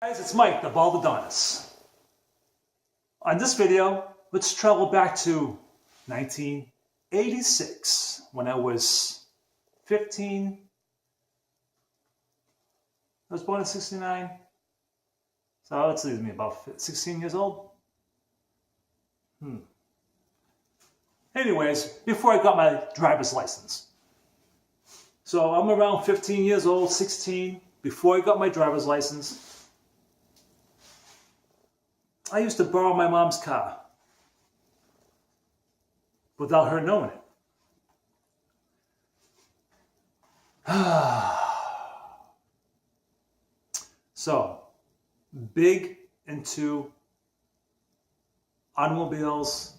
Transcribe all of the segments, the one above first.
Guys, it's Mike, the Bald Adonis. On this video, let's travel back to 1986 when I was 15. I was born in 69. So let's leave me about 16 years old. Anyways, before I got my driver's license. So I'm around 15 years old, 16, before I got my driver's license. I used to borrow my mom's car without her knowing it. So, big into automobiles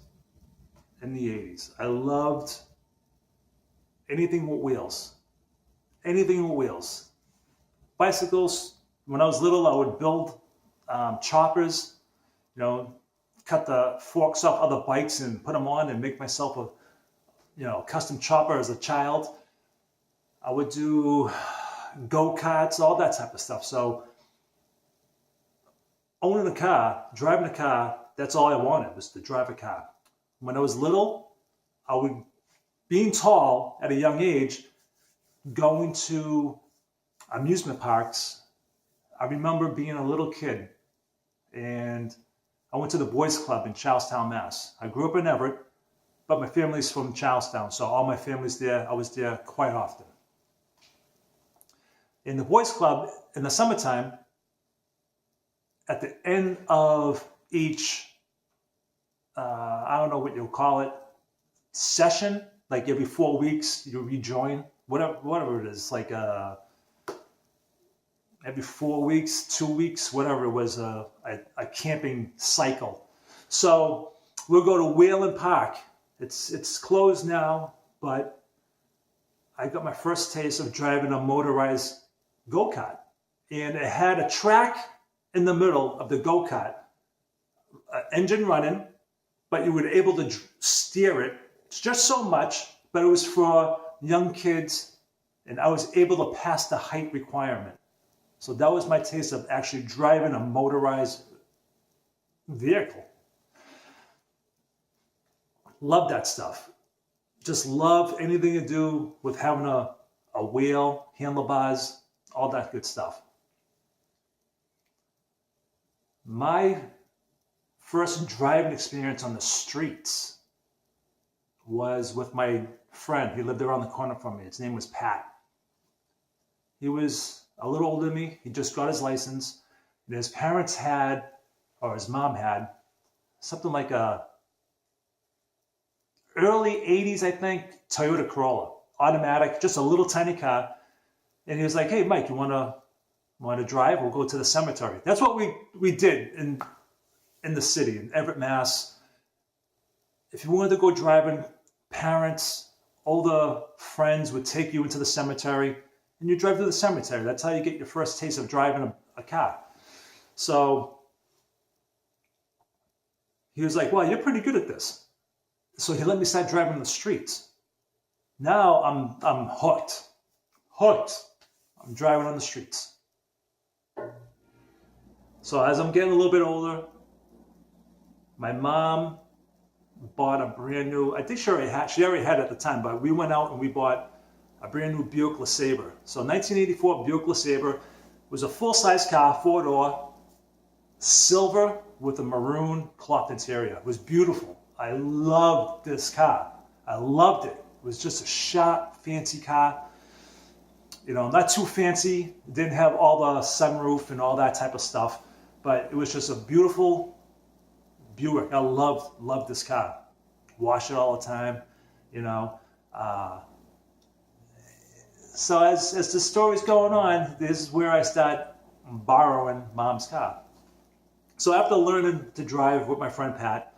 in the 80s. I loved anything with wheels. Anything with wheels. Bicycles. When I was little, I would build choppers. Cut the forks off other bikes and put them on and make myself a, custom chopper as a child. I would do go-karts, all that type of stuff. So owning a car, driving a car, that's all I wanted, was to drive a car. When I was little, being tall at a young age, going to amusement parks. I remember being a little kid and I went to the Boys Club in Charlestown, Mass. I grew up in Everett, but my family's from Charlestown, so all my family's there. I was there quite often. In the Boys Club, in the summertime, at the end of each, I don't know what you'll call it, session, like every 4 weeks, you rejoin, whatever it is, like every 4 weeks, 2 weeks, whatever it was, a camping cycle. So we'll go to Whalen Park. It's closed now, but I got my first taste of driving a motorized go-kart. And it had a track in the middle of the go-kart, engine running, but you were able to steer it just so much, but it was for young kids, and I was able to pass the height requirement. So that was my taste of actually driving a motorized vehicle. Love that stuff. Just love anything to do with having a wheel, handlebars, all that good stuff. My first driving experience on the streets was with my friend. He lived around the corner from me. His name was Pat. He was a little older than me. He just got his license. And his parents had, or his mom had, something like a early 80s, I think, Toyota Corolla. Automatic, just a little tiny car. And he was like, hey, Mike, you want to drive? We'll go to the cemetery. That's what we did in the city, in Everett, Mass. If you wanted to go driving, parents, older friends would take you into the cemetery. And you drive to the cemetery. That's how you get your first taste of driving a car. So he was like, well, you're pretty good at this. So he let me start driving the streets. Now I'm hooked. I'm driving on the streets. So as I'm getting a little bit older, my mom bought a brand new, I think she already had it at the time, but we went out and we bought a brand new Buick LeSabre. So 1984 Buick LeSabre was a full-size car, 4-door, silver with a maroon cloth interior. It was beautiful. I loved this car. I loved it. It was just a sharp, fancy car. Not too fancy. It didn't have all the sunroof and all that type of stuff, but it was just a beautiful Buick. I loved this car. Wash it all the time, So as the story's going on, this is where I start borrowing mom's car. So after learning to drive with my friend Pat,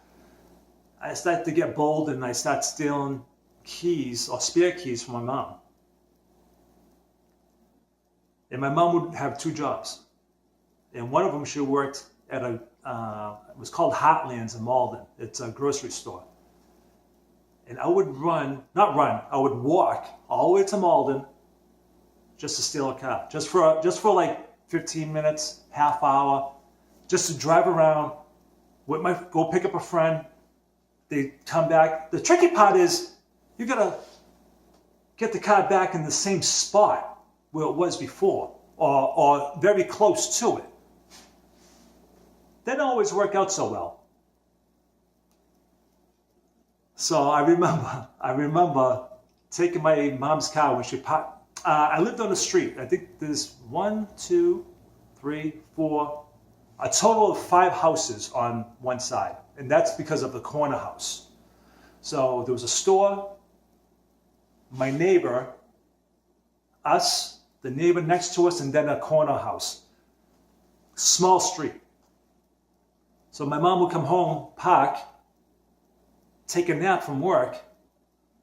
I started to get bold and I started stealing keys or spare keys from my mom. And my mom would have 2 jobs. And one of them, she worked at it was called Heartlands in Malden. It's a grocery store. And I would I would walk all the way to Malden just to steal a car. Just for like 15 minutes, half hour, just to drive around, go pick up a friend. They come back. The tricky part is you gotta get the car back in the same spot where it was before, or very close to it. That didn't always work out so well. So I remember taking my mom's car when she parked. I lived on the street. I think there's 1, 2, 3, 4, a total of 5 houses on one side. And that's because of the corner house. So there was a store, my neighbor, us, the neighbor next to us, and then a corner house. Small street. So my mom would come home, park, take a nap from work.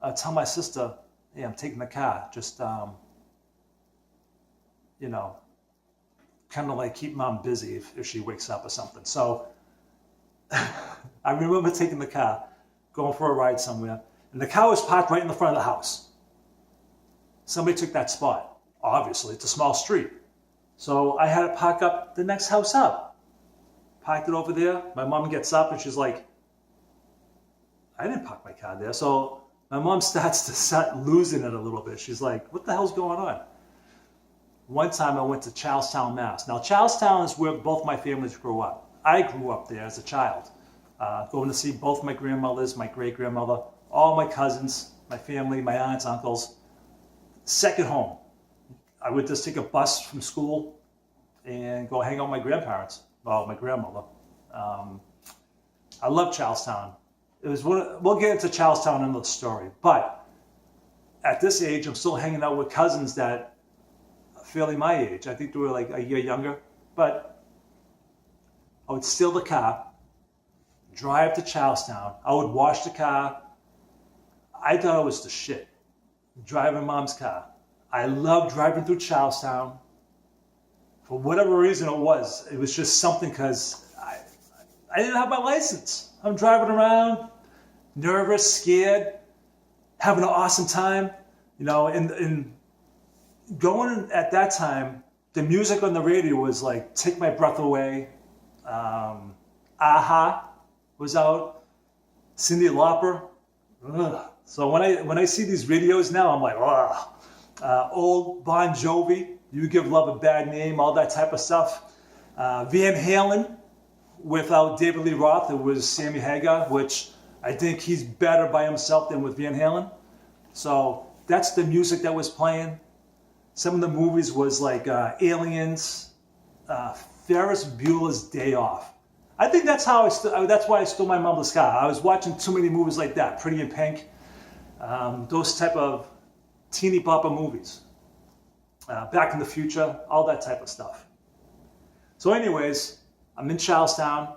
I'd tell my sister, hey, I'm taking the car. Just, kind of like keep mom busy if she wakes up or something. So I remember taking the car, going for a ride somewhere, and the car was parked right in the front of the house. Somebody took that spot. Obviously, it's a small street. So I had to park up the next house up. Parked it over there. My mom gets up and she's like, I didn't park my car there. So my mom starts to start losing it a little bit. She's like, what the hell's going on? One time I went to Charlestown, Mass. Now, Charlestown is where both my families grew up. I grew up there as a child, going to see both my grandmothers, my great-grandmother, all my cousins, my family, my aunts, uncles. Second home. I would just take a bus from school and go hang out with my grandparents, well, my grandmother. I love Charlestown. We'll get into Charlestown in the story, but at this age, I'm still hanging out with cousins that are fairly my age. I think they were like a year younger, but I would steal the car, drive to Charlestown. I would wash the car. I thought it was the shit, driving mom's car. I loved driving through Charlestown. For whatever reason it was just something because I didn't have my license. I'm driving around, nervous, scared, having an awesome time. And going at that time, the music on the radio was like, Take My Breath Away. Aha was out. Cyndi Lauper. Ugh. So when I see these videos now, I'm like, ugh. Old Bon Jovi, You Give Love a Bad Name, all that type of stuff. Van Halen, without David Lee Roth, it was Sammy Hagar, which I think he's better by himself than with Van Halen. So that's the music that was playing. Some of the movies was like Aliens, Ferris Bueller's Day Off. I think that's why I stole my mother's car. I was watching too many movies like that, Pretty in Pink, those type of teeny bopper movies. Back in the Future, all that type of stuff. So anyways, I'm in Charlestown.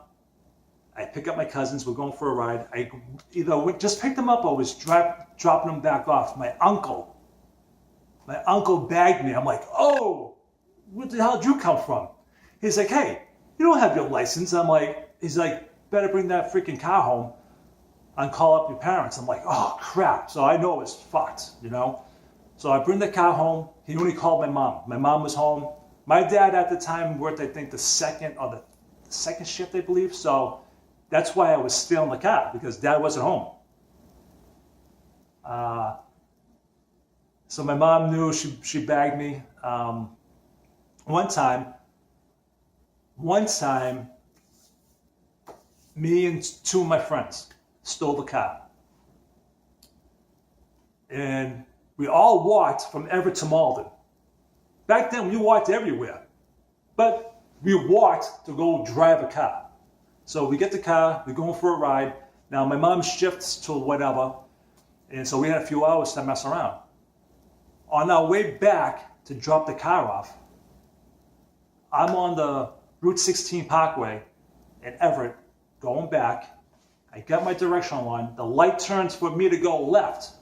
I pick up my cousins. We're going for a ride. I either just picked them up or was dropping them back off. My uncle bagged me. I'm like, oh, where the hell did you come from? He's like, hey, you don't have your license. He's like, better bring that freaking car home and call up your parents. I'm like, oh, crap. So I know it was fucked, So I bring the car home. He only called my mom. My mom was home. My dad at the time worked, I think, the second shift, I believe. So that's why I was stealing the car, because dad wasn't home. So my mom knew. She bagged me. One time, me and 2 of my friends stole the car. And we all walked from Everett to Malden. Back then, we walked everywhere. But we walked to go drive a car. So we get the car, we're going for a ride. Now, my mom shifts to whatever. And so we had a few hours to mess around. On our way back to drop the car off, I'm on the Route 16 Parkway in Everett, going back. I got my directional on. The light turns for me to go left.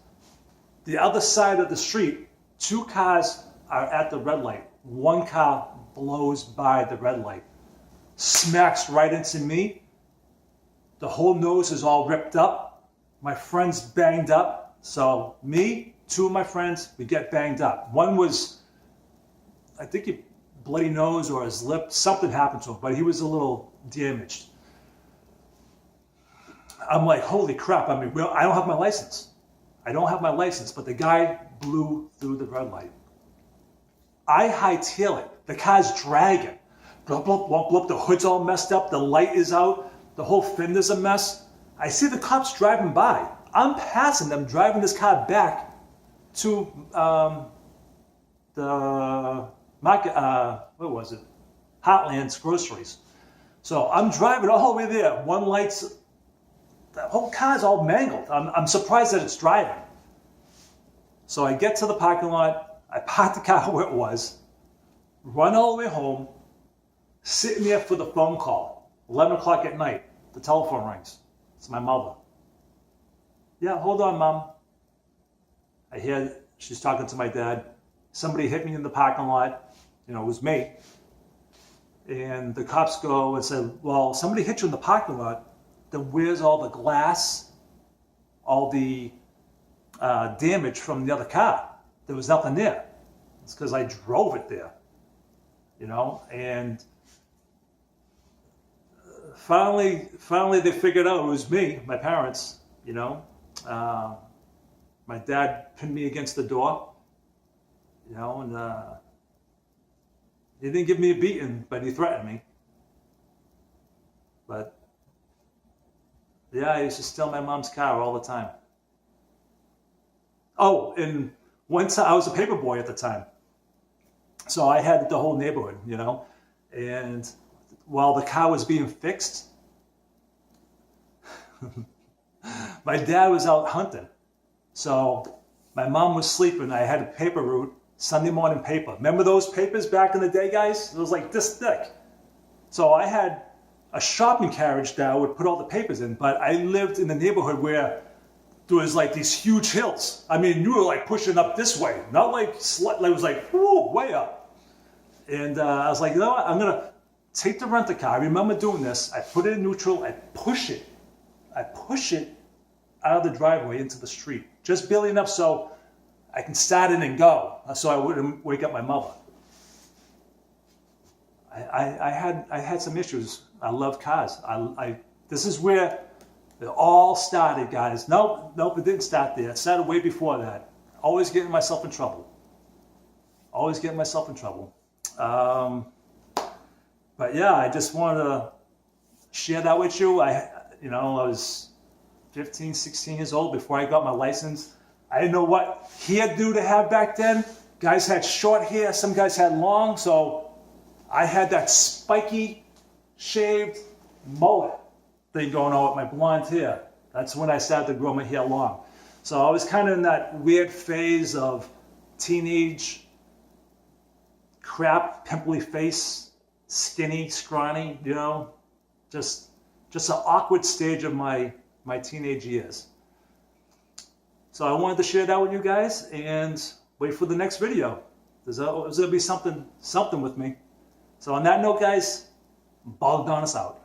The other side of the street, 2 cars are at the red light. 1 car blows by the red light, smacks right into me. The whole nose is all ripped up. My friend's banged up. So me, 2 of my friends, we get banged up. One was, I think he bloody nose or his lip. Something happened to him, but he was a little damaged. I'm like, holy crap. I mean, I don't have my license. I don't have my license, but the guy blew through the red light. I hightail it. The car's dragging. Blah, blah, blah, blah. The hood's all messed up. The light is out. The whole fender's a mess. I see the cops driving by. I'm passing them, driving this car back to the market, what was it? Heartland's Groceries. So I'm driving all the way there. One light's, the whole car's all mangled. I'm surprised that it's driving. So I get to the parking lot. I park the car where it was, run all the way home, sitting there for the phone call. 11 o'clock at night, the telephone rings. It's my mother. Yeah, hold on, Mom. I hear she's talking to my dad. Somebody hit me in the parking lot. You know, it was me. And the cops go and say, well, somebody hit you in the parking lot. Then where's all the glass, all the damage from the other car? There was nothing there. It's because I drove it there, you know. And finally they figured out it was me, my parents, you know. My dad pinned me against the door, you know, and he didn't give me a beating, but he threatened me. But yeah, I used to steal my mom's car all the time. Oh, and one time I was a paper boy at the time. So I had the whole neighborhood, you know, and while the car was being fixed, my dad was out hunting. So my mom was sleeping. I had a paper route, Sunday morning paper. Remember those papers back in the day, guys? It was like this thick. So I had a shopping carriage that I would put all the papers in, but I lived in the neighborhood where there was like these huge hills. I mean, you were like pushing up this way, not like, it was like, whoo, way up. And I was like, you know what? I'm going to take the rent-a-car. I remember doing this. I put it in neutral. I push it out of the driveway into the street, just barely enough so I can start in and go, so I wouldn't wake up my mother. I had some issues. I love cars. This is where it all started, guys. Nope, it didn't start there. It started way before that. Always getting myself in trouble. But yeah, I just wanted to share that with you. I was 15, 16 years old before I got my license. I didn't know what hairdo to have back then. Guys had short hair, some guys had long, so I had that spiky, shaved mullet thing going on with my blonde hair. That's when I started to grow my hair long. So I was kind of in that weird phase of teenage crap, pimply face, skinny, scrawny, you know, just an awkward stage of my teenage years. So I wanted to share that with you guys and wait for the next video. There's going to be something with me. So on that note, guys, Bogdanis out.